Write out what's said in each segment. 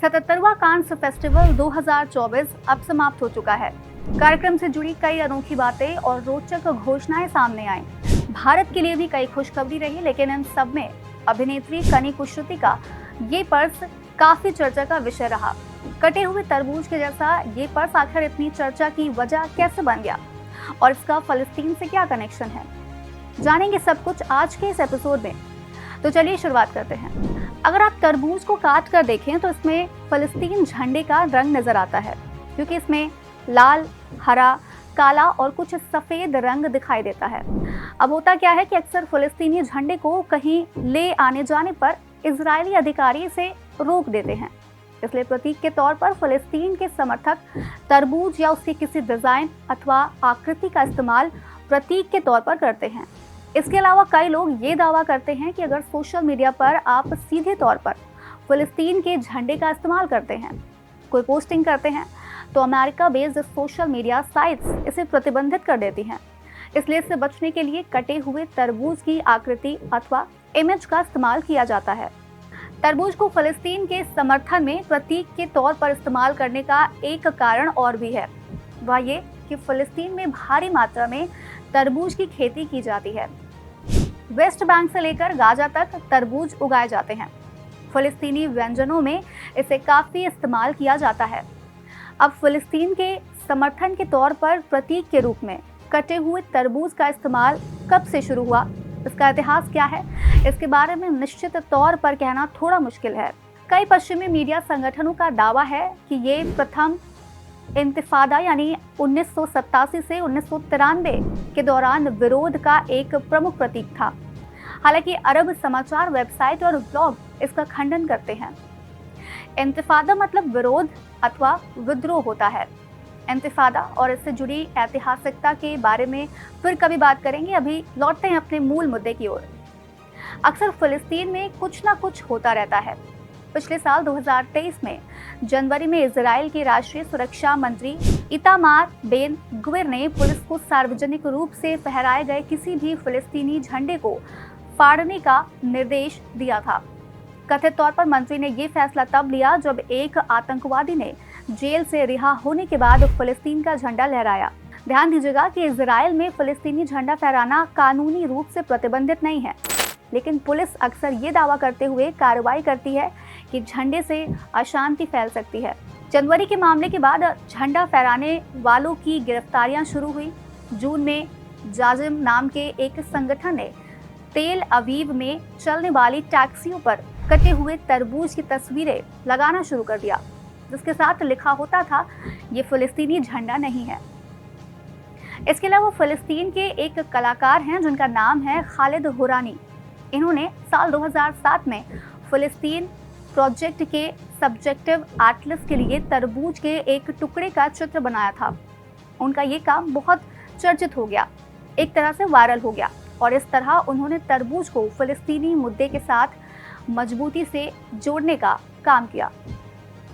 77वां कांस festival 2024 अब समाप्त हो चुका है। कार्यक्रम से जुड़ी कई अनोखी बातें और रोचक घोषणाएं सामने आई। भारत के लिए भी कई खुशखबरी रही, लेकिन इन सब में अभिनेत्री कनी कुश्रुति का ये पर्स काफी चर्चा का विषय रहा। कटे हुए तरबूज के जैसा ये पर्स आखिर इतनी चर्चा की वजह कैसे बन गया और इसका फलस्तीन से क्या कनेक्शन है, जानेंगे सब कुछ आज के इस एपिसोड में। तो चलिए शुरुआत करते हैं। अगर आप तरबूज को काट कर देखें तो इसमें फलस्तीन झंडे का रंग नजर आता है, क्योंकि इसमें लाल, हरा, काला और कुछ सफेद रंग दिखाई देता है। अब होता क्या है कि अक्सर फलस्तीनी झंडे को कहीं ले आने जाने पर इजरायली अधिकारी इसे रोक देते हैं, इसलिए प्रतीक के तौर पर फलस्तीन के समर्थक तरबूज या उसके किसी डिजाइन अथवा आकृति का इस्तेमाल प्रतीक के तौर पर करते हैं। इसके अलावा कई लोग ये दावा करते हैं कि अगर सोशल मीडिया पर आप सीधे तौर पर फलस्तीन के झंडे का इस्तेमाल करते हैं, कोई पोस्टिंग करते हैं, तो America based social media sites इसे प्रतिबंधित कर देती हैं। इसलिए इससे बचने के लिए कटे हुए तरबूज की आकृति अथवा इमेज का इस्तेमाल किया जाता है। तरबूज को फलस्तीन के समर्थन में प्रतीक के तौर पर इस्तेमाल करने का एक कारण और भी है, वह ये कि फलस्तीन में भारी मात्रा में तरबूज की खेती की जाती है। वेस्ट बैंक से लेकर गाजा तक तरबूज उगाए जाते हैं। फलस्तीनी व्यंजनों में इसे काफी इस्तेमाल किया जाता है। अब फलस्तीन के समर्थन के तौर पर प्रतीक के रूप में कटे हुए तरबूज का इस्तेमाल कब से शुरू हुआ, इसका इतिहास क्या है, इसके बारे में निश्चित तौर पर कहना थोड़ा मुश्किल है। कई पश्चिमी मीडिया संगठनों का दावा है कि ये प्रथम इंतिफादा यानी 1987 से 1993 के दौरान विरोध का एक प्रमुख प्रतीक था। हालांकि अरब समाचार वेबसाइट और ब्लॉग इसका खंडन करते हैं। इंतिफादा मतलब विरोध अथवा विद्रोह होता है। इंतिफादा और इससे जुड़ी ऐतिहासिकता के बारे में फिर कभी बात करेंगे। अभी लौटते हैं अपने मूल मुद्दे की ओर। अक्सर फलस्तीन में कुछ ना कुछ होता रहता है। पिछले साल 2023 में जनवरी में इजराइल के राष्ट्रीय सुरक्षा मंत्री इतामार बेन गुवेर ने पुलिस को सार्वजनिक रूप से फहराए गए किसी भी फलस्तीनी झंडे को फाड़ने का निर्देश दिया था। कथित तौर पर मंत्री ने ये फैसला तब लिया जब एक आतंकवादी ने जेल से रिहा होने के बाद फलस्तीन का झंडा लहराया। ध्यान दीजिएगा कि इजराइल में फलस्तीनी झंडा फहराना कानूनी रूप से प्रतिबंधित नहीं है, लेकिन पुलिस अक्सर ये दावा करते हुए कार्रवाई करती है कि झंडे से अशांति फैल सकती है। जनवरी के मामले के बाद झंडा फहराने वालों की गिरफ्तारियां शुरू हुई। जून में जाजिम नाम के एक संगठन ने तेल अवीव में चलने वाली टैक्सियों पर कटे हुए तरबूज की तस्वीरें लगाना शुरू कर दिया, जिसके साथ लिखा होता था ये फलस्तीनी झंडा नहीं है। इसके अलावा फलस्तीन के एक कलाकार हैं जिनका नाम है खालिद हुरानी। इन्होंने साल 2007 में फलस्तीन प्रोजेक्ट के सब्जेक्टिव एटलस के लिए तरबूज के एक टुकड़े का चित्र बनाया था। उनका ये काम बहुत चर्चित हो गया, एक तरह से वायरल हो गया, और इस तरह उन्होंने तरबूज को फलस्तीनी मुद्दे के साथ मजबूती से जोड़ने का काम किया।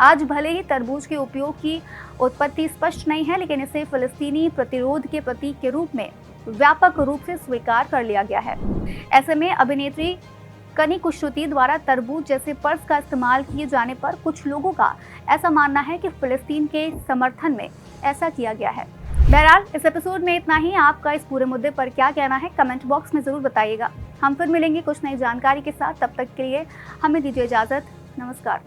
आज भले ही तरबूज के उपयोग की उत्पत्ति स्पष्ट नहीं है, लेकिन इसे फलस्तीनी प्रतिरोध के प्रतीक के रूप में व्यापक रूप से स्वीकार कर लिया गया है। ऐसे में अभिनेत्री कनी कुश्रुति द्वारा तरबूज जैसे पर्स का इस्तेमाल किए जाने पर कुछ लोगों का ऐसा मानना है कि फलस्तीन के समर्थन में ऐसा किया गया है। बहरहाल इस एपिसोड में इतना ही। आपका इस पूरे मुद्दे पर क्या कहना है कमेंट बॉक्स में जरूर बताइएगा। हम फिर मिलेंगे कुछ नई जानकारी के साथ। तब तक के लिए हमें दीजिए इजाजत। नमस्कार।